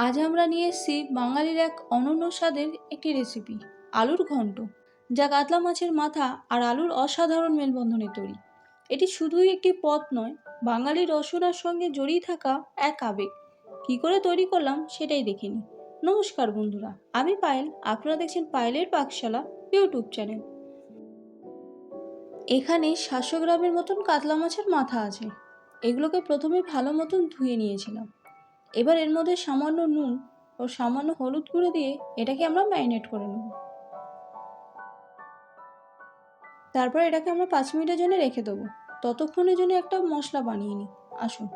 আজ আমরা নিয়ে এসেছি বাঙালির এক অনন্য স্বাদের একটি রেসিপি, আলুর ঘন্ট, যা কাতলা মাছের মাথা আর আলুর অসাধারণ মেলবন্ধনে তৈরি। এটি শুধুই একটি পদ নয়, বাঙালির রসনার সঙ্গে জড়িয়ে থাকা এক আবেগ। কী করে তৈরি করলাম সেটাই দেখে নিই। নমস্কার বন্ধুরা, আমি পায়েল, আপনারা দেখছেন পায়েলের পাকশালা ইউটিউব চ্যানেল। এখানে 700 গ্রামের মতন কাতলা মাছের মাথা আছে। এগুলোকে প্রথমে ভালো মতন ধুয়ে নিয়েছিলাম। এবার এর মধ্যে সামান্য নুন ও সামান্য হলুদ গুঁড়ো দিয়ে এটাকে আমরা ম্যারিনেট করে নেব। তারপর এটাকে আমরা 5 মিনিটের জন্য রেখে দেবো। ততক্ষণের জন্য একটা মশলা বানিয়ে নিই। আসুন।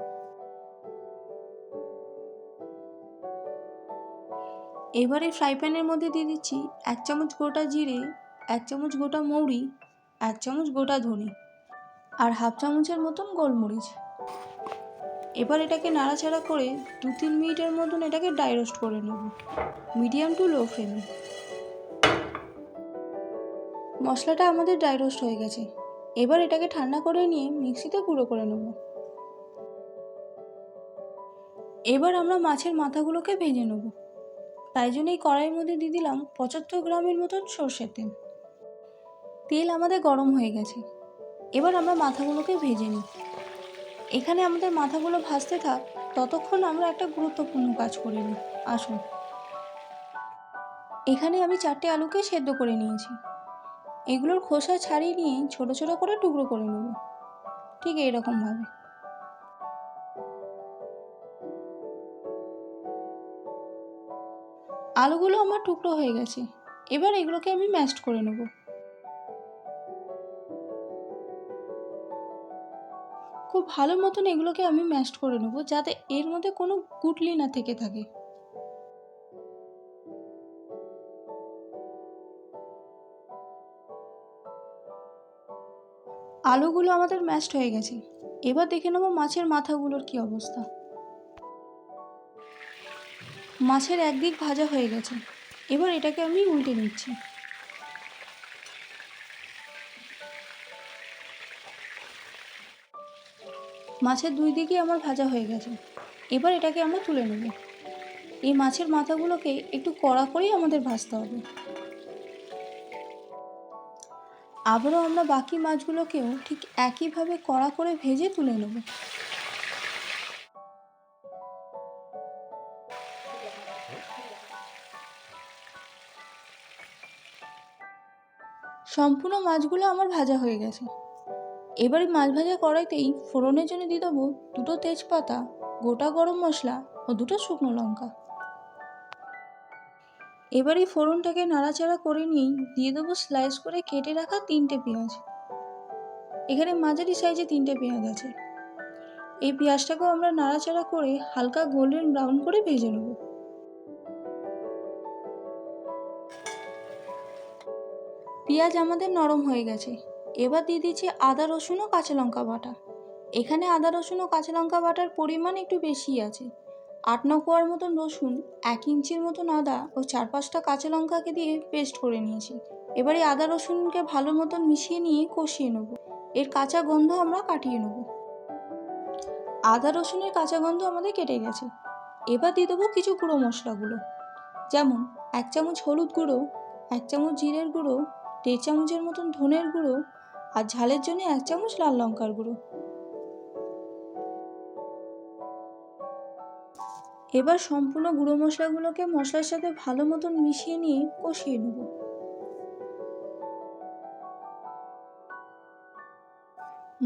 এবার এই ফ্রাই প্যানের মধ্যে দিয়ে দিচ্ছি 1 চামচ গোটা জিরে, 1 চামচ গোটা মৌরি, 1 চামচ গোটা ধনে আর হাফ চামচের মতন গোলমরিচ। এবার এটাকে নাড়াচাড়া করে 2-3 মিনিটের মতন এটাকে ড্রাই রোস্ট করে নেব, মিডিয়াম টু লো ফ্লেমে। মশলাটা আমাদের ড্রাই রোস্ট হয়ে গেছে। এবার এটাকে ঠান্ডা করে নিয়ে মিক্সিতে গুঁড়ো করে নেব। এবার আমরা মাছের মাথাগুলোকে ভেজে নেব। তাই জন্য এই কড়াইয়ের মধ্যে দিয়ে দিলাম 75 গ্রামের মতন সর্ষের তেল। তেল আমাদের গরম হয়ে গেছে। এবার আমরা মাথাগুলোকে ভেজে নিই। এখানে আমাদের মাথাগুলো ভাজতে থাক, ততক্ষণ আমরা একটা গুরুত্বপূর্ণ কাজ করে নিই। আসুন। এখানে আমি 4টে আলুকে সেদ্ধ করে নিয়েছি। এগুলোর খোসা ছাড়িয়ে নিয়ে ছোট ছোট করে টুকরো করে নেব, ঠিক এইরকমভাবে। আলুগুলো আমার টুকরো হয়ে গেছে। এবার এগুলোকে আমি ম্যাশড করে নেব। খুব ভালো মতন এগুলোকে আমি ম্যাশড করে নেব, যাতে এর মধ্যে কোনো গুটলি না থেকে থাকে। আলুগুলো আমাদের ম্যাশড হয়ে গেছে। এবার দেখে নেব মাছের মাথাগুলোর কি অবস্থা। মাছের একদিক ভাজা হয়ে গেছে। এবার এটাকে আমি উল্টে নিচ্ছি। মাছের 2 দিকই আমার ভাজা হয়ে গেছে। এবার এটাকে আমরা তুলে নেব। এই মাছের মাথাগুলোকে একটু কড়া করেই আমাদের ভাজতে হবে। আবারও আমরা বাকি মাছগুলোকেও ঠিক একইভাবে কড়া করে ভেজে তুলে নেব। সম্পূর্ণ মাছগুলো আমার ভাজা হয়ে গেছে। এবারে মাছ ভাজা কড়াইতেই ফোড়নের জন্য দিয়ে দেবো 2টো তেজপাতা, গোটা গরম মশলা ও 2টো শুকনো লঙ্কা। এবারে ফোড়নটাকে নাড়াচাড়া করে নিয়েই দিয়ে দেবো স্লাইস করে কেটে রাখা 3টে পেঁয়াজ। এখানে মাঝারি সাইজে 3টে পেঁয়াজ আছে। এই পেঁয়াজটাকেও আমরা নাড়াচাড়া করে হালকা গোল্ডেন ব্রাউন করে ভেজে নেব। পেঁয়াজ আমাদের নরম হয়ে গেছে। এবার দিয়ে দিচ্ছি আদা রসুন ও কাঁচা লঙ্কা বাটা। এখানে আদা রসুন ও কাঁচা লঙ্কা বাটার পরিমাণ একটু বেশি আছে। 8-9 কোয়ার মতন রসুন, 1 ইঞ্চির মতন আদা ও 4-5টা কাঁচা লঙ্কাকে দিয়ে পেস্ট করে নিয়েছি। এবার এই আদা রসুনকে ভালো মতন মিশিয়ে নিয়ে কষিয়ে নেব। এর কাঁচা গন্ধ আমরা কাটিয়ে নেব। আদা রসুনের কাঁচা গন্ধ আমাদের কেটে গেছে। এবার দিয়ে দেবো কিছু গুঁড়ো মশলাগুলো, যেমন 1 চামচ হলুদ গুঁড়ো, 1 চামচ জিরের গুঁড়ো, 1.5 চামচের মতন ধনের গুঁড়ো আর ঝালের জন্য 1 চামচ লাল লঙ্কার গুঁড়ো। এবার সম্পূর্ণ গুঁড়ো মশলাগুলোকে মশলার সাথে ভালো মতন মিশিয়ে নিয়ে কষিয়ে নেব।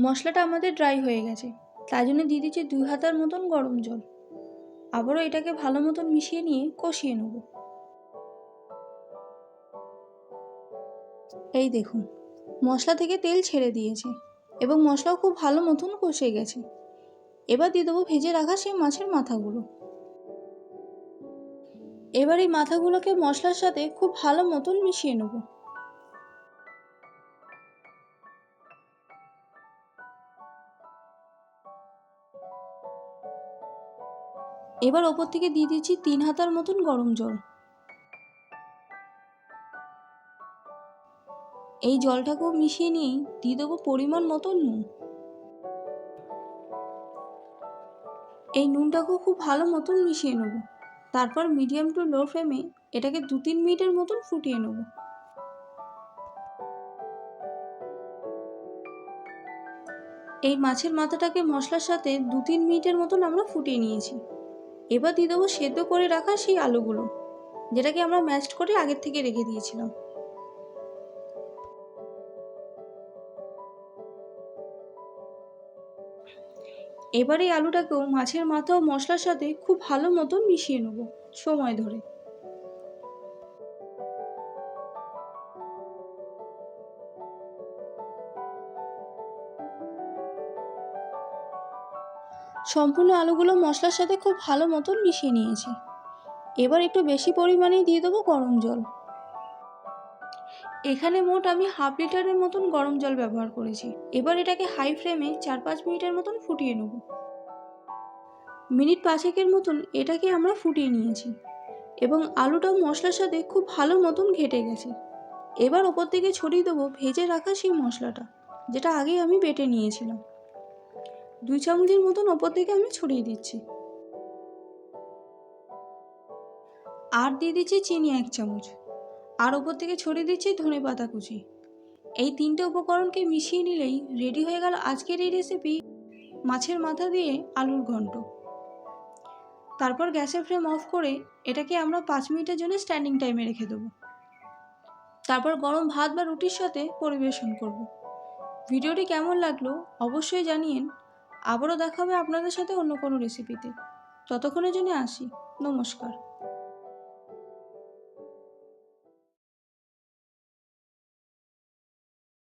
মশলাটা আমাদের ড্রাই হয়ে গেছে, তাই জন্য দিয়ে দিচ্ছি 2 হাতার মতন গরম জল। আবারও এটাকে ভালো মতন মিশিয়ে নিয়ে কষিয়ে নেব। এই দেখুন, মশলা থেকে তেল ছেড়ে দিয়েছে এবং মশলাও খুব ভালো মতন কষে গেছে। এবার দিয়ে দেবো ভেজে রাখা সেই মাছের মাথাগুলো। এবার এই মাথাগুলোকে মশলার সাথে খুব ভালো মতন মিশিয়ে নেব। এবার ওপর থেকে দিয়ে দিচ্ছি 3 হাতার মতন গরম জল। এই জলটাকেও মিশিয়ে নিয়েই দিয়ে দেবো পরিমাণ মতো নুন। এই নুনটাকেও খুব ভালো মতন মিশিয়ে নেব। তারপর মিডিয়াম টু লো ফ্লেমে এটাকে 2-3 মিনিটের মতন ফুটিয়ে নেব। এই মাছের মাথাটাকে মশলার সাথে 2-3 মিনিটের মতন আমরা ফুটিয়ে নিয়েছি। এবার দিয়ে দেবো সেদ্ধ করে রাখা সেই আলুগুলো, যেটাকে আমরা ম্যাশড করে আগের থেকে রেখে দিয়েছিলাম। এবার এই আলুটাকেও মাছের মাথা ও মশলার সাথে খুব ভালো মতন মিশিয়ে নেব সময় ধরে। সম্পূর্ণ আলুগুলো মশলার সাথে খুব ভালো মতন মিশিয়ে নিয়েছি। এবার একটু বেশি পরিমাণে দিয়ে দেবো গরম জল। এখানে মোট আমি 1/2 লিটারের মতন গরম জল ব্যবহার করেছি। এবার এটাকে হাই ফ্লেমে 4-5 মিনিটের মতন ফুটিয়ে নেব। মিনিট 5-এর মতন এটাকে আমরা ফুটিয়ে নিয়েছি এবং আলুটাও মশলার সাথে খুব ভালো মতন ঘেটে গেছে। এবার ওপর থেকে ছড়িয়ে দেবো ভেজে রাখা সেই মশলাটা, যেটা আগেই আমি বেটে নিয়েছিলাম। 2 চামচের মতন ওপর থেকে আমি ছড়িয়ে দিচ্ছি। আর দিয়ে দিচ্ছি চিনি 1 চামচ, আর ওপর থেকে ছড়িয়ে দিচ্ছি ধনেপাতা কুচি। এই 3টে উপকরণকে মিশিয়ে নিলেই রেডি হয়ে গেল আজকের এই রেসিপি, মাছের মাথা দিয়ে আলুর ঘন্ট। তারপর গ্যাসের ফ্লেম অফ করে এটাকে আমরা 5 মিনিটের জন্য স্ট্যান্ডিং টাইমে রেখে দেবো। তারপর গরম ভাত বা রুটির সাথে পরিবেশন করব। ভিডিওটি কেমন লাগলো অবশ্যই জানিয়েন। আবারও দেখা হবে আপনাদের সাথে অন্য কোনো রেসিপিতে। ততক্ষণের জন্য আসি, নমস্কার।